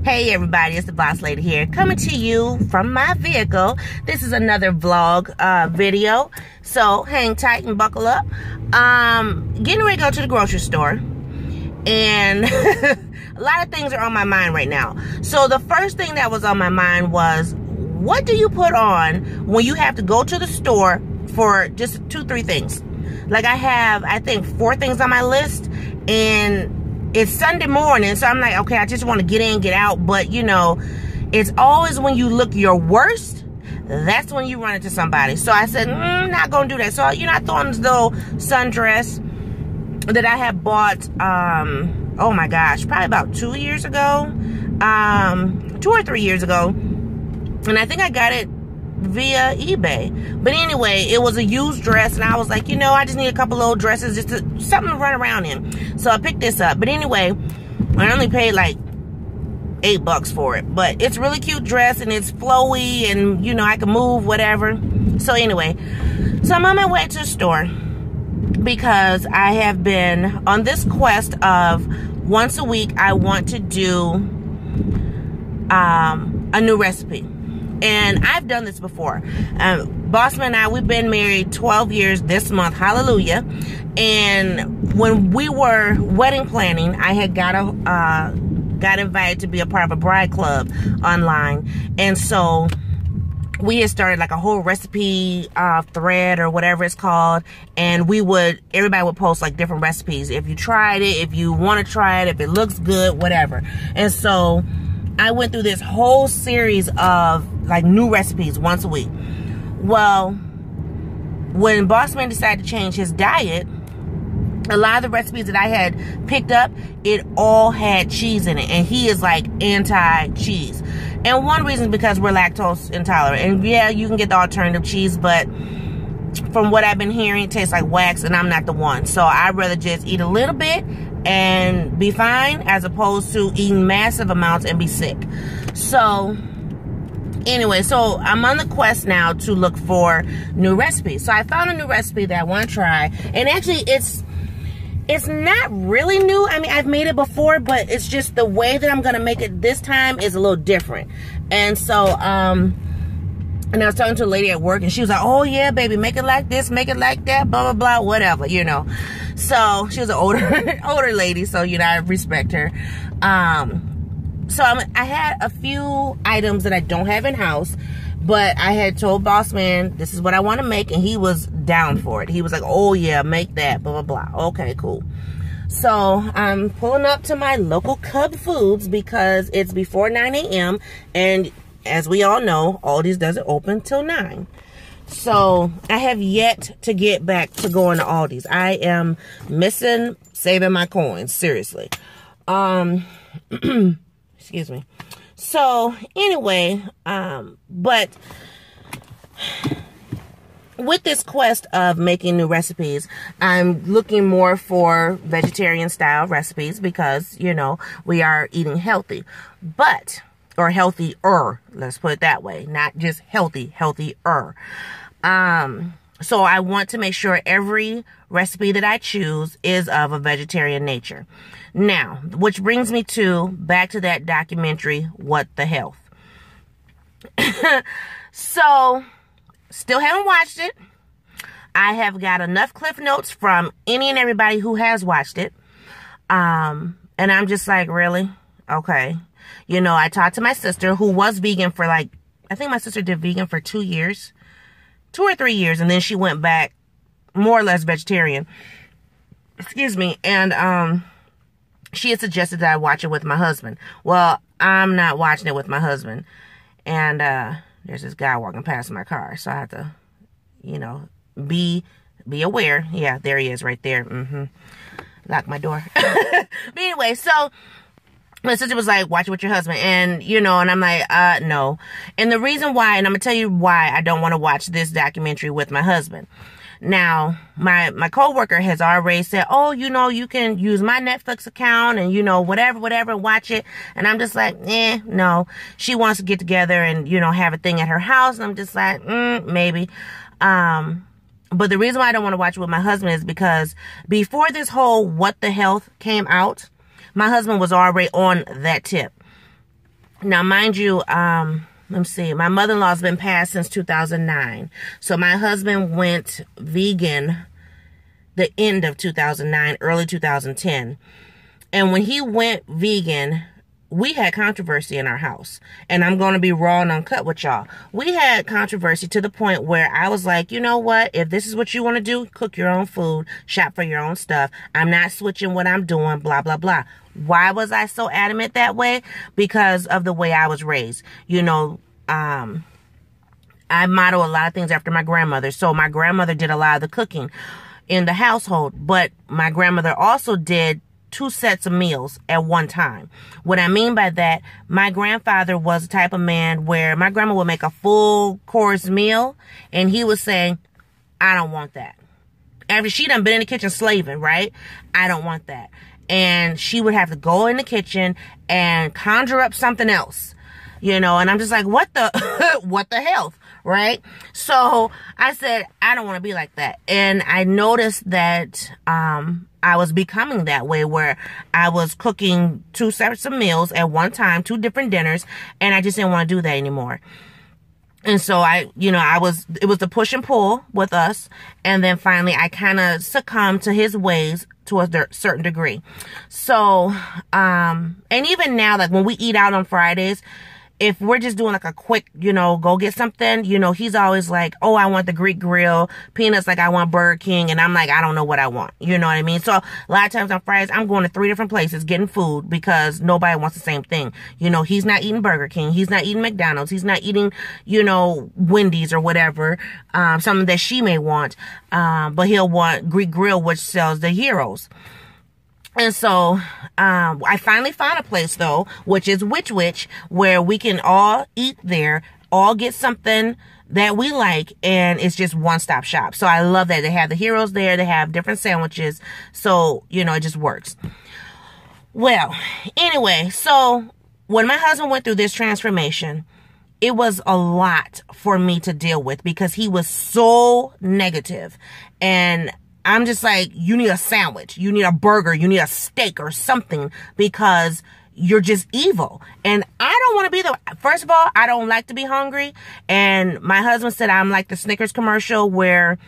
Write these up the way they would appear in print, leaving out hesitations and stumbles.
Hey everybody, it's the Boss Lady here, coming to you from my vehicle. This is another vlog video, so hang tight and buckle up. Getting ready to go to the grocery store, and a lot of things are on my mind right now. So the first thing that was on my mind was, what do you put on when you have to go to the store for just 2-3 things? Like, I have, I think, 4 things on my list, and it's Sunday morning, so I'm like, okay, I just want to get in, get out. But, you know, it's always when you look your worst, that's when you run into somebody. So I said, not going to do that. So, you know, I threw on this little sundress that I had bought, oh my gosh, probably about 2 years ago, 2 or 3 years ago. And I think I got it via eBay. But anyway, it was a used dress, and I was like, you know, I just need a couple old dresses, just something to run around in. So I picked this up. But anyway, I only paid like $8 for it, but it's a really cute dress, and it's flowy, and you know, I can move, whatever. So anyway, so I'm on my way to the store because I have been on this quest of once a week I want to do a new recipe. And I've done this before. Bossman and I, we've been married 12 years this month. Hallelujah. And when we were wedding planning, I had got invited to be a part of a bride club online. And so we had started like a whole recipe thread or whatever it's called. And everybody would post like different recipes. If you tried it, if you want to try it, if it looks good, whatever. And so I went through this whole series of like new recipes once a week. Well, when Bossman decided to change his diet, a lot of the recipes that I had picked up, it all had cheese in it. And he is like anti-cheese. And one reason is because we're lactose intolerant. And yeah, you can get the alternative cheese, but from what I've been hearing, it tastes like wax, and I'm not the one. So I'd rather just eat a little bit and be fine, as opposed to eating massive amounts and be sick. So anyway, so I'm on the quest now to look for new recipes. So I found a new recipe that I want to try, and actually it's not really new. I mean, I've made it before, but it's just the way that I'm gonna make it this time is a little different. And so and I was talking to a lady at work, and she was like, oh yeah, baby, make it like this, make it like that, blah, blah, blah, whatever, you know. So she was an older lady, so, you know, I respect her. So I had a few items that I don't have in-house, but I had told Bossman, this is what I want to make, and he was down for it. He was like, oh yeah, make that, blah, blah, blah. Okay, cool. So I'm pulling up to my local Cub Foods because it's before 9 a.m. and as we all know, Aldi's doesn't open till 9. So I have yet to get back to going to Aldi's. I am missing saving my coins, seriously. Excuse me. So anyway, but with this quest of making new recipes, I'm looking more for vegetarian style recipes because, you know, we are eating healthy. Or healthier, let's put it that way. Not just healthy, healthier. So I want to make sure every recipe that I choose is of a vegetarian nature. Now, which brings me back to that documentary, What the Health. So, still haven't watched it. I have got enough cliff notes from any and everybody who has watched it. And I'm just like, really? Okay. You know, I talked to my sister who was vegan for like, I think my sister did vegan for 2 years. 2 or 3 years. And then she went back more or less vegetarian. Excuse me. And she had suggested that I watch it with my husband. Well, I'm not watching it with my husband. And there's this guy walking past my car. So I have to, you know, be aware. Yeah, there he is right there. Lock my door. But anyway, so my sister was like, watch it with your husband. And, you know, and I'm like, no. And the reason why, and I'm going to tell you why I don't want to watch this documentary with my husband. Now, my coworker has already said, oh, you know, you can use my Netflix account and, you know, whatever, watch it. And I'm just like, no. She wants to get together and, you know, have a thing at her house. And I'm just like, maybe. But the reason why I don't want to watch it with my husband is because before this whole What the Health came out, my husband was already on that tip. Now, mind you, let me see, my mother-in-law's been passed since 2009. So my husband went vegan the end of 2009, early 2010. And when he went vegan, we had controversy in our house. And I'm going to be raw and uncut with y'all. We had controversy to the point where I was like, you know what? If this is what you want to do, cook your own food, shop for your own stuff. I'm not switching what I'm doing, blah, blah, blah. Why was I so adamant that way? Because of the way I was raised. You know, I model a lot of things after my grandmother. So my grandmother did a lot of the cooking in the household. But my grandmother also did 2 sets of meals at one time. What I mean by that, my grandfather was the type of man where my grandma would make a full course meal and he was saying, I don't want that. After she done been in the kitchen slaving, right? I don't want that. And she would have to go in the kitchen and conjure up something else, you know, and I'm just like, what the hell, right? So I said, I don't want to be like that. And I noticed that, I was becoming that way where I was cooking 2 sets of meals at one time, 2 different dinners, and I just didn't want to do that anymore. And so it was the push and pull with us. And then finally I kind of succumbed to his ways to a certain degree. So, and even now, like when we eat out on Fridays, if we're just doing like a quick, you know, go get something, you know, he's always like, oh, I want the Greek grill. Peanuts like, I want Burger King. And I'm like, I don't know what I want. You know what I mean? So a lot of times on Fridays, I'm going to 3 different places getting food because nobody wants the same thing. You know, he's not eating Burger King. He's not eating McDonald's. He's not eating, you know, Wendy's or whatever, something that she may want. But he'll want Greek grill, which sells the gyros. And so, I finally found a place though, which is Which, where we can all eat there, all get something that we like, and it's just one-stop shop. So I love that. They have the gyros there. They have different sandwiches. So, you know, it just works. Well, anyway, so when my husband went through this transformation, it was a lot for me to deal with because he was so negative. And I'm just like, you need a sandwich, you need a burger, you need a steak or something because you're just evil. And I don't want to be first of all, I don't like to be hungry. And my husband said I'm like the Snickers commercial where,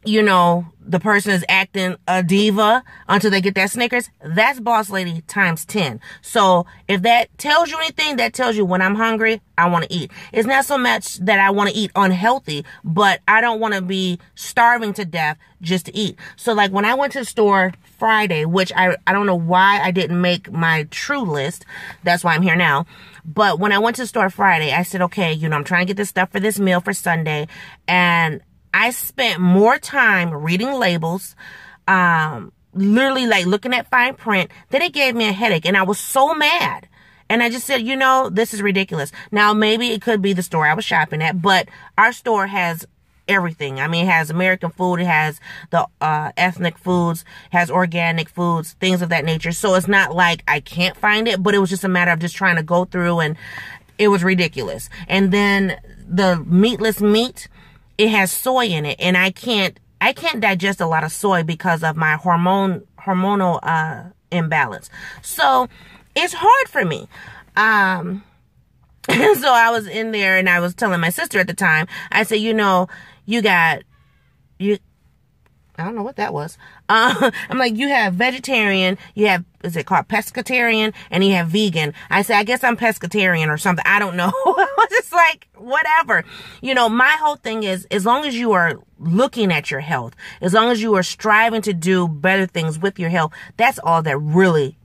you know, the person is acting a diva until they get that Snickers. That's Boss Lady times 10. So if that tells you anything, that tells you when I'm hungry, I want to eat. It's not so much that I want to eat unhealthy, but I don't want to be starving to death just to eat. So like when I went to the store Friday, which I don't know why I didn't make my true list. That's why I'm here now. But when I went to the store Friday, I said, okay, you know, I'm trying to get this stuff for this meal for Sunday. And I spent more time reading labels, literally like looking at fine print, that it gave me a headache. And I was so mad. And I just said, you know, this is ridiculous. Now, maybe it could be the store I was shopping at, but our store has everything. I mean, it has American food. It has the ethnic foods, has organic foods, things of that nature. So it's not like I can't find it, but it was just a matter of just trying to go through, and it was ridiculous. And then the meatless meat, it has soy in it, and I can't digest a lot of soy because of my hormonal imbalance. So it's hard for me. And so I was in there and I was telling my sister at the time, I said, you know, I don't know what that was. I'm like, you have vegetarian, you have, is it called pescatarian? And you have vegan. I said, I guess I'm pescatarian or something. I don't know. I was just like, whatever. You know, my whole thing is, as long as you are looking at your health, as long as you are striving to do better things with your health, that's all that really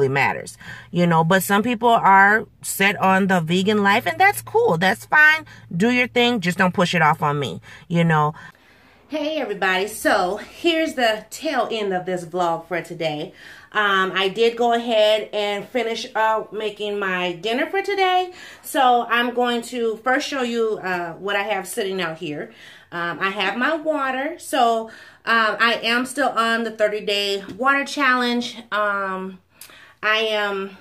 matters, you know. But some people are set on the vegan life, and that's cool. That's fine. Do your thing. Just don't push it off on me, you know. Hey everybody, so here's the tail end of this vlog for today. I did go ahead and finish making my dinner for today. So I'm going to first show you what I have sitting out here. I have my water. So I am still on the 30-day water challenge. I am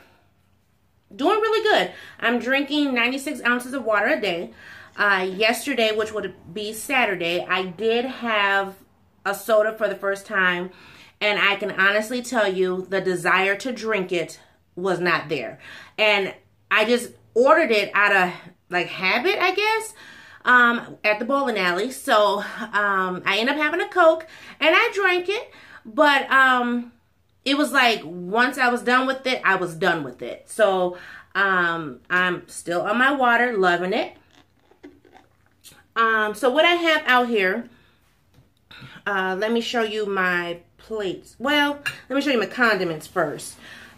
doing really good. I'm drinking 96 ounces of water a day. Yesterday, which would be Saturday, I did have a soda for the first time, and I can honestly tell you the desire to drink it was not there. And I just ordered it out of like habit, I guess, at the bowling alley. So I ended up having a Coke and I drank it, but it was like once I was done with it, I was done with it. So I'm still on my water, loving it. So what I have out here, let me show you my plates. Well, let me show you my condiments first.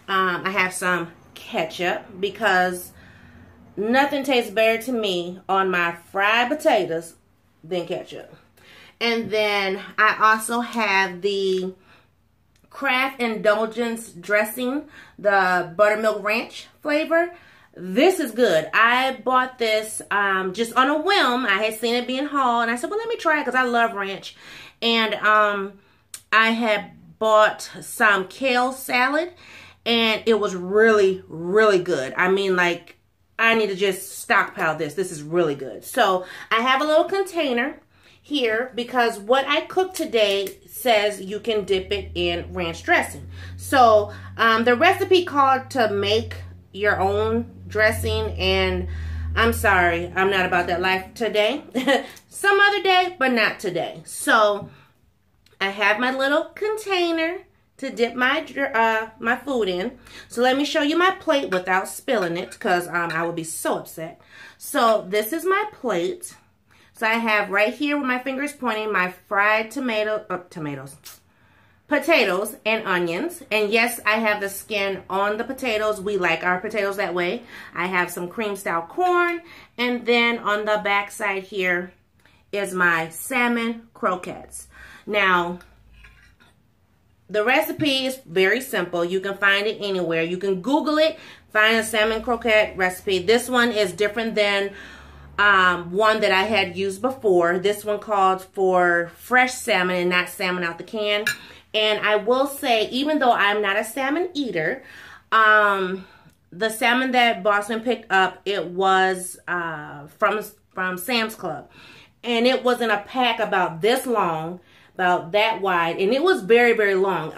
I have some ketchup because nothing tastes better to me on my fried potatoes than ketchup. And then I also have the Kraft Indulgence dressing, the buttermilk ranch flavor. This is good. I bought this just on a whim. I had seen it being hauled, and I said, well, let me try it because I love ranch. And I had bought some kale salad, and it was really, really good. I mean, like, I need to just stockpile this. This is really good. So I have a little container here because what I cooked today says you can dip it in ranch dressing. So the recipe called to make your own dressing, and I'm sorry, I'm not about that life today. Some other day, but not today. So I have my little container to dip my my food in. So let me show you my plate without spilling it, because I would be so upset. So this is my plate. So I have right here where my finger is pointing my fried potatoes and onions. And yes, I have the skin on the potatoes. We like our potatoes that way. I have some cream style corn, and then on the back side here is my salmon croquettes. Now, the recipe is very simple. You can find it anywhere. You can Google it, find a salmon croquette recipe. This one is different than one that I had used before. This one called for fresh salmon and not salmon out the can. And I will say, even though I'm not a salmon eater, the salmon that Bossman picked up, it was from Sam's Club. And it was in a pack about this long, about that wide, and it was very, very long.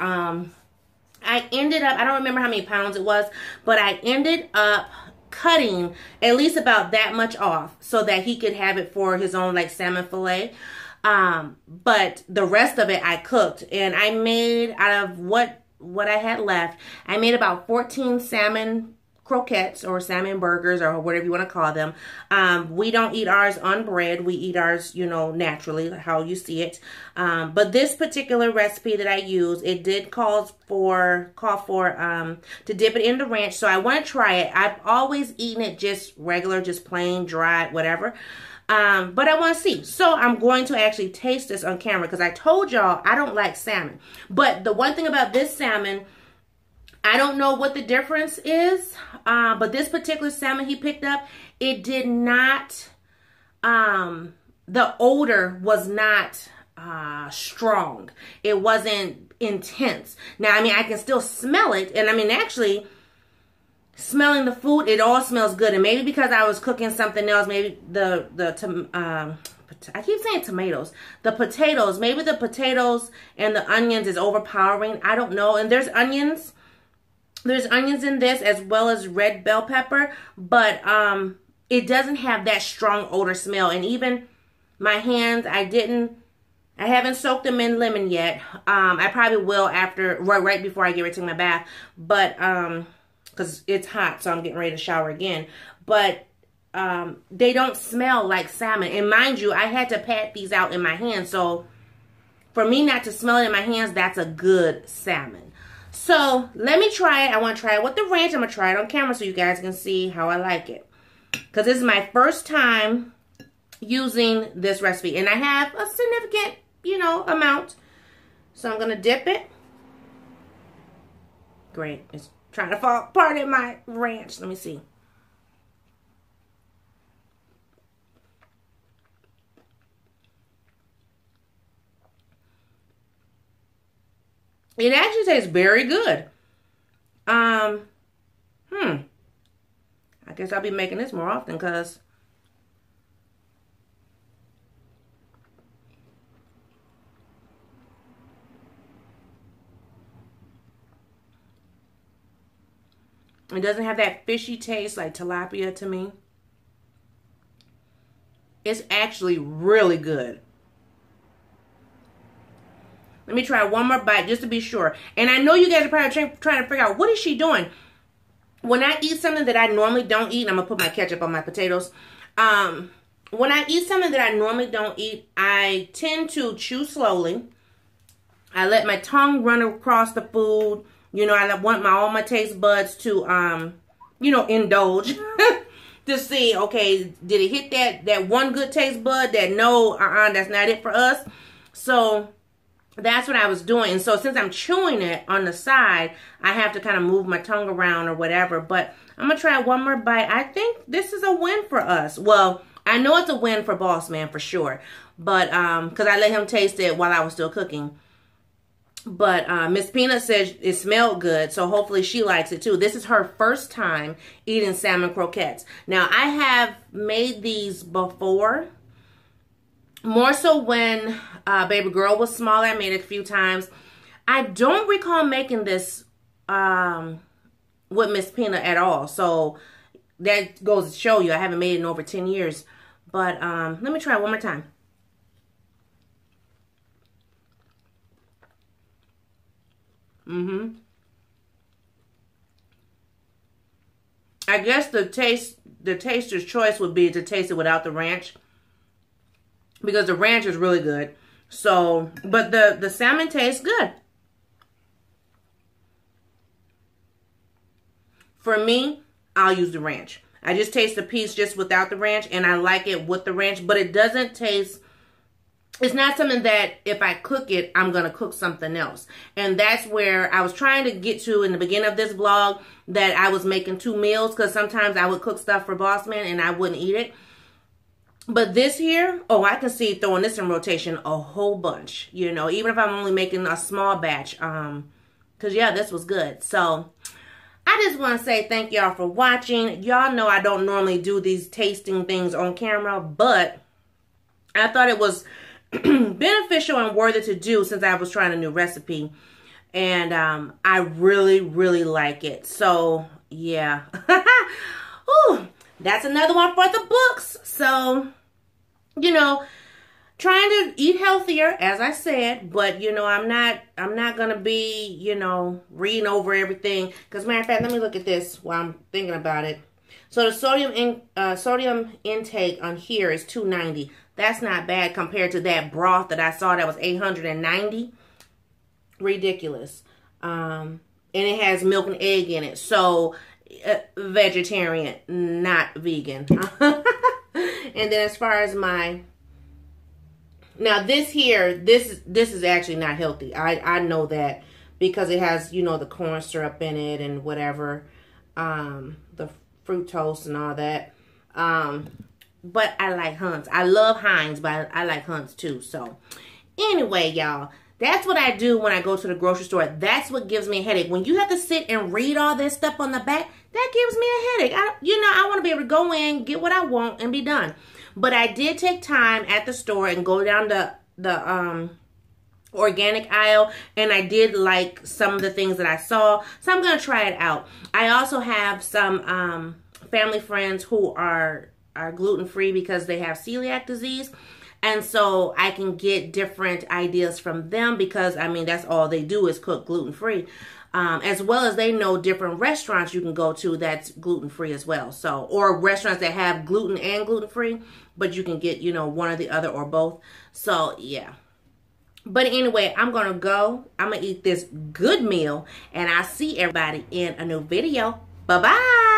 I ended up, I don't remember how many pounds it was, but I ended up cutting at least about that much off so that he could have it for his own like salmon fillet. But the rest of it I cooked, and I made out of what I had left, I made about 14 salmon croquettes or salmon burgers or whatever you want to call them. We don't eat ours on bread. We eat ours, you know, naturally, how you see it. But this particular recipe that I use, it did call for to dip it in the ranch. So I want to try it. I've always eaten it just regular, just plain, dry, whatever. But I want to see. So I'm going to actually taste this on camera because I told y'all I don't like salmon. But the one thing about this salmon, I don't know what the difference is, but this particular salmon he picked up, it did not, the odor was not strong. It wasn't intense. Now, I mean, I can still smell it, and I mean, actually, smelling the food, it all smells good. And maybe because I was cooking something else, maybe I keep saying tomatoes. The potatoes, maybe the potatoes and the onions is overpowering. I don't know. And there's onions. There's onions in this as well as red bell pepper, but it doesn't have that strong odor smell. And even my hands, I haven't soaked them in lemon yet. I probably will after, right before I get ready to take my bath, but because it's hot, so I'm getting ready to shower again. But they don't smell like salmon. And mind you, I had to pat these out in my hands, so for me not to smell it in my hands, that's a good salmon. So let me try it. I want to try it with the ranch. I'm going to try it on camera so you guys can see how I like it. Because this is my first time using this recipe. And I have a significant, you know, amount. So I'm going to dip it. Great. It's trying to fall apart in my ranch. Let me see. It actually tastes very good. I guess I'll be making this more often because It doesn't have that fishy taste like tilapia to me. It's actually really good. Let me try one more bite just to be sure. And I know you guys are probably trying to figure out, what is she doing? When I eat something that I normally don't eat, and I'm going to put my ketchup on my potatoes. When I eat something that I normally don't eat, I tend to chew slowly. I let my tongue run across the food. You know, I want all my taste buds to, you know, indulge. To see, okay, did it hit that one good taste bud that no, that's not it for us? So that's what I was doing. And so since I'm chewing it on the side, I have to kind of move my tongue around or whatever. But I'm going to try one more bite. I think this is a win for us. Well, I know it's a win for Boss Man for sure. But, because I let him taste it while I was still cooking. But Miss Peanut says it smelled good, so hopefully she likes it too. This is her first time eating salmon croquettes. Now, I have made these before. More so when baby girl was smaller. I made it a few times. I don't recall making this with Miss Peanut at all. So that goes to show you I haven't made it in over 10 years. But let me try it one more time. I guess the taster's choice would be to taste it without the ranch, because the ranch is really good. So, but the salmon tastes good. For me, I'll use the ranch. I just taste the piece just without the ranch, and I like it with the ranch, but it doesn't taste... It's not something that if I cook it, I'm going to cook something else. And that's where I was trying to get to in the beginning of this vlog, that I was making 2 meals, because sometimes I would cook stuff for Boss Man and I wouldn't eat it. But this here, oh, I can see throwing this in rotation a whole bunch, you know, even if I'm only making a small batch. Because, yeah, this was good. So, I just want to say thank y'all for watching. Y'all know I don't normally do these tasting things on camera, but I thought it was beneficial and worthy to do since I was trying a new recipe. And I really, really like it. So, yeah. Ooh, that's another one for the books. So, you know, trying to eat healthier, as I said, but you know, I'm not gonna be, you know, reading over everything. Because matter of fact, let me look at this while I'm thinking about it. So the sodium intake on here is 290. That's not bad compared to that broth that I saw that was 890. Ridiculous. And it has milk and egg in it. So, vegetarian, not vegan. And then as far as my... Now, this here, this is actually not healthy. I know that because it has, you know, the corn syrup in it and whatever. The fructose and all that. But I like Hunt's. I love Heinz, but I like Hunt's too. So, anyway, y'all, that's what I do when I go to the grocery store. That's what gives me a headache. When you have to sit and read all this stuff on the back, that gives me a headache. You know, I want to be able to go in, get what I want, and be done. But I did take time at the store and go down the organic aisle, and I did like some of the things that I saw. So I'm going to try it out. I also have some family friends who are gluten-free because they have celiac disease. And so I can get different ideas from them because, I mean, that's all they do is cook gluten-free. As well as they know different restaurants you can go to that's gluten-free as well. So, or restaurants that have gluten and gluten-free, but you can get, you know, one or the other or both. So, yeah. But anyway, I'm going to go. I'm going to eat this good meal, and I'll see everybody in a new video. Bye-bye.